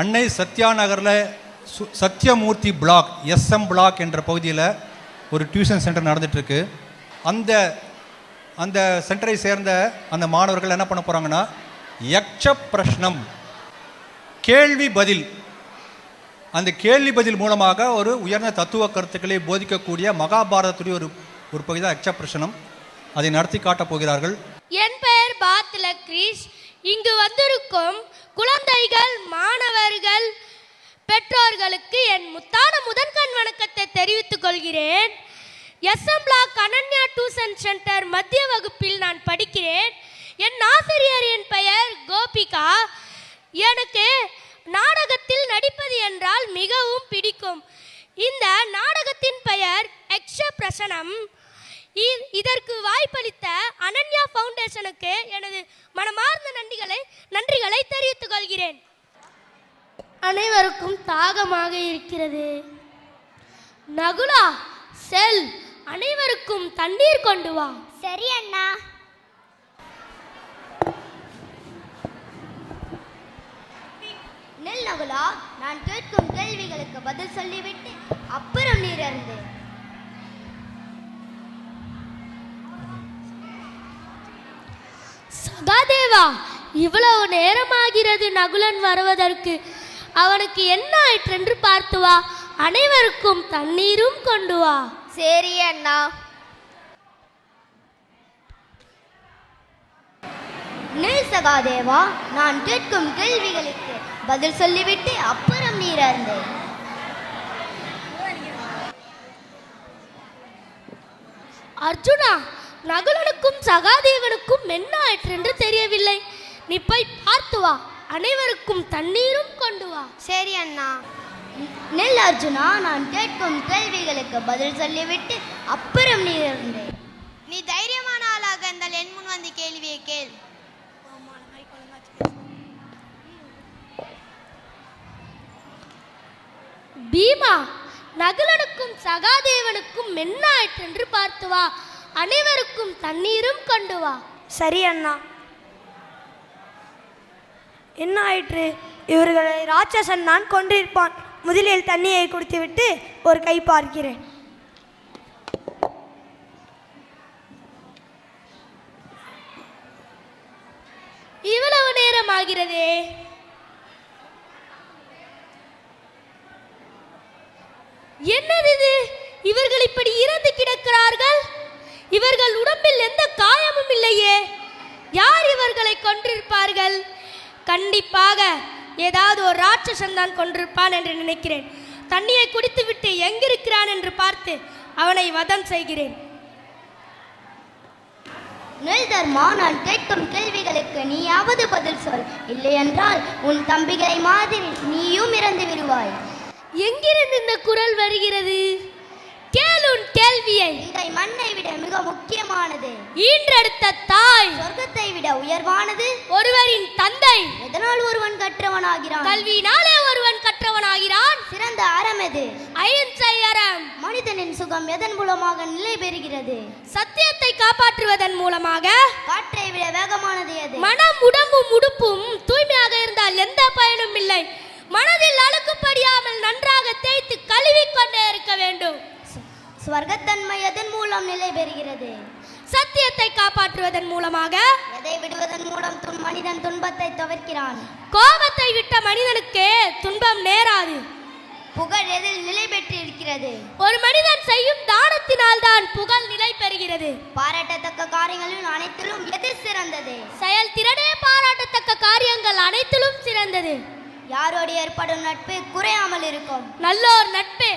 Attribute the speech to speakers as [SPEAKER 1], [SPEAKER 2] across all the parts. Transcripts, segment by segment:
[SPEAKER 1] அன்னை சத்யா நகரில் Sathyamoorthy black SM black என்ற பகுதியில் ஒரு டியூஷன் சென்டர் நடந்துகிட்ருக்கு. அந்த சென்டரை சேர்ந்த அந்த மாணவர்கள் என்ன பண்ண போகிறாங்கன்னா, யக்ஷ பிரஷ்னம் கேள்வி பதில், அந்த கேள்வி பதில் மூலமாக ஒரு உயர்ந்த தத்துவ கருத்துக்களை போதிக்கக்கூடிய மகாபாரதத்துடைய ஒரு பகுதி தான் யக்ஷ பிரஷ்னம். அதை நடத்தி காட்டப் போகிறார்கள்.
[SPEAKER 2] என் பெயர் பாத்ல கிரீஷ். இங்கு வந்திருக்கும் குழந்தைகள், மாணவர்கள், பெற்றோர்களுக்கு என் முத்தான முதன்கண் வணக்கத்தை தெரிவித்துக் கொள்கிறேன். SM block Ananya tuition centre மத்திய வகுப்பில் நான் படிக்கிறேன். என் ஆசிரியரின் பெயர் கோபிகா. எனக்கு நாடகத்தில் நடிப்பது என்றால் மிகவும் பிடிக்கும். இந்த நாடகத்தின் பெயர் யக்ஷ பிரசனம். இதற்கு வாய்ப்பளித்த அனன்யா ஃபவுண்டேஷனுக்கு எனது மனமார்ந்த நன்றிகளை தெரிவித்துக் கொள்கிறேன். அனைவருக்கும் தாகமாக இருக்கிறது. நகுலா, செல், அனைவருக்கும் தண்ணீர் கொண்டு வா.
[SPEAKER 3] சரி அண்ணா. நெல் நகுலா, நான் கேட்கும் கேள்விகளுக்கு பதில் சொல்லிவிட்டு அப்புறம் நீர் அருந்து.
[SPEAKER 2] சகாதேவா, இவ்வளவு நேரமாகிறது நகுலன் வருவதற்கு. அவனுக்கு என்ன ஆயிற்றென்று பார்த்து வா. அனைவருக்கும் தண்ணீரும் கொண்டு வா.
[SPEAKER 3] சரி அண்ணா. நெல் சகாதேவா, நான் கேட்கும் கேள்விகளுக்கு பதில் சொல்லிவிட்டு அப்புறம் நீர் அருந்து.
[SPEAKER 2] அர்ஜுனா, நகுலனுக்கும் சகாதேவனுக்கும் என்ன ஆயிற்றென்று தெரியவில்லை. நீ போய் பார்த்து வா. அனைவருக்கும் தண்ணீரும் கொண்டு வா.
[SPEAKER 3] சரி அண்ணா. நெல் அர்ஜுனா, நான் கேட்கும் கேள்விகளுக்கு பதில் சொல்லிவிட்டு அப்புறம் நீர் அருந்து.
[SPEAKER 4] நீ தைரியமான ஆளாக இருந்தால் என் முன் வந்து கேள்வியை கேள்.
[SPEAKER 2] பீமா, நகுலனுக்கும் சகாதேவனுக்கும் என்ன ஆயிற்றென்று பார்த்து வா. அனைவருக்கும் தண்ணீரும் கொண்டு வா.
[SPEAKER 5] சரி அண்ணா. என்ன ஆயிற்று? இவர்களை ராட்சசன் நான் கொன்றிருப்பான். முதலில் தண்ணியை குடித்துவிட்டு ஒரு கை பார்க்கிறேன்.
[SPEAKER 2] இவ்வளவு நேரம் ஆகிறதே. என்னது இது? இவர்கள் இப்படி இறந்து கிடக்கிறார்கள். இவர்கள் உடம்பில் எந்த காயமும் இல்லையே. யார் இவர்களை கொன்றிருப்பார்கள்? கண்டிப்பாக ஏதாவது ஒரு ராட்சசன் தான் கொன்றிருப்பான் என்று நினைக்கிறேன். தண்ணியை குடித்துவிட்டு எங்கிருக்கிறான் என்று பார்த்து அவனை வதம் செய்கிறேன்.
[SPEAKER 3] நெல் தர்மா, நான் கேட்கும் கேள்விகளுக்கு நீயாவது பதில் சொல். இல்லை என்றால் உன் தம்பிகளை மாதிரி நீயும் இறந்து விடுவாய்.
[SPEAKER 2] எங்கிருந்து இந்த குரல் வருகிறது? கேளுன் கேள்வியை.
[SPEAKER 3] இந்த மண்ணை விட மிக முக்கியமானது.
[SPEAKER 2] ஈன்றெடுத்த தாய்.
[SPEAKER 3] சொர்க்கத்தை விட உயர்வானது
[SPEAKER 2] ஒருவரின் தந்தை.
[SPEAKER 3] எதனால் ஒருவன் கற்றவனாகிறான்?
[SPEAKER 2] கல்வியினாலே ஒருவன் கற்றவனாகிறான்.
[SPEAKER 3] சிறந்த அறம் எது?
[SPEAKER 2] அகிம்சை அறம்.
[SPEAKER 3] மனிதனின் சுகம் எதன் மூலமாக நிலை பெறுகிறது?
[SPEAKER 2] சத்தியத்தை காப்பாற்றுவதன் மூலமாக.
[SPEAKER 3] காற்றை விட வேகமானது எது?
[SPEAKER 2] மனம், உடம்பும் உடுப்பும் தூய்மையாக இருந்தால் எந்த பயனும் இல்லை. மனதில் அழுக்குப்படியாமல் நன்றாக தேய்த்து கழுவிக்கொண்டே இருக்க வேண்டும்.
[SPEAKER 3] ஸ்வர்க்கத்தன்மை எதன் மூலம் நிலை பெறுகிறது?
[SPEAKER 2] சத்தியத்தை காப்பாற்றுவதன் மூலமாக.
[SPEAKER 3] எதை விடுவதன் மூலம் மனிதன் துன்பத்தை தவிர்க்கிறான்?
[SPEAKER 2] கோபத்தை விட்ட மனிதனுக்கு துன்பம் நேராது.
[SPEAKER 3] புகழ் எதில் நிலை பெற்று இருக்கிறது?
[SPEAKER 2] ஒரு மனிதன் செய்யும் தானத்தினால் தான் புகழ் நிலை பெறுகிறது.
[SPEAKER 3] பாராட்டத்தக்க காரியங்களில் அனைத்திலும் எது சிறந்தது?
[SPEAKER 2] செயல்திறனே பாராட்டத்தக்க காரியங்கள் அனைத்திலும் சிறந்தது.
[SPEAKER 3] யாரோடு ஏற்படும் நட்பு குறையாமல் இருக்கும்?
[SPEAKER 2] நல்லோர் நட்பு.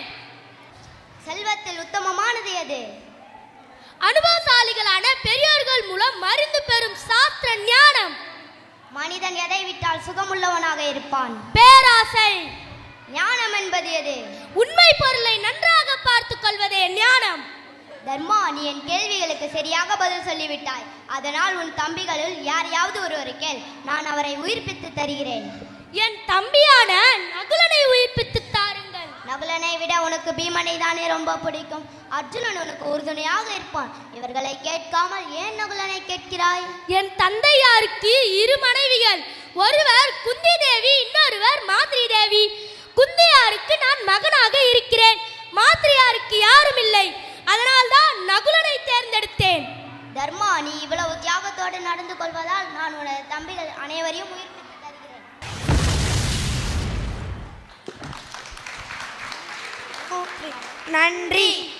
[SPEAKER 3] செல்வத்தில் உத்தமமானது எது?
[SPEAKER 2] அனுபவசாலிகளான பெரியோர்கள் மூலம் மருந்து பெறும் சாஸ்திர ஞானம்.
[SPEAKER 3] மனிதன் எதை விட்டால் சுகமுள்ளவனாக இருப்பான்?
[SPEAKER 2] பேராசை.
[SPEAKER 3] ஞானம் என்பது எது?
[SPEAKER 2] உண்மை பொருளை நன்றாக பார்த்துக் கொள்வதே ஞானம்.
[SPEAKER 3] தர்மா, நீ என் கேள்விகளுக்கு சரியாக பதில் சொல்லிவிட்டாய். அதனால் உன் தம்பிகளுள் யாரையாவது ஒருவரை கேள். நான் அவரை உயிர்ப்பித்து தருகிறேன்.
[SPEAKER 2] என் தம்பியான நகுலனை உயிர்ப்பித்து தாருங்கள்.
[SPEAKER 3] நகுலனை விட உனக்கு பீமனை தானே ரொம்ப பிடிக்கும். அர்ஜுனன் உனக்கு உறுதுணையாக இருப்பான். இவர்களை கேட்காமல் ஏன் நகுலனை கேட்கிறாய்?
[SPEAKER 2] என் தந்தையாருக்கு 2 மனைவிகள். ஒருவர் குந்தி தேவி, இன்னொருவர் மாதிரி தேவி. குந்தையாருக்கு நான் மகனாக இருக்கிறேன். மாத்திரையாருக்கு யாரும் இல்லை. அதனால்தான் நகுலனை தேர்ந்தெடுத்தேன்.
[SPEAKER 3] தர்மா, நீ இவ்வளவு தியாகத்தோடு நடந்து கொள்வதால் நான் உனது தம்பிகள் அனைவரையும் உயிர்ப்பித்து தருகிறேன்.
[SPEAKER 5] நன்றி.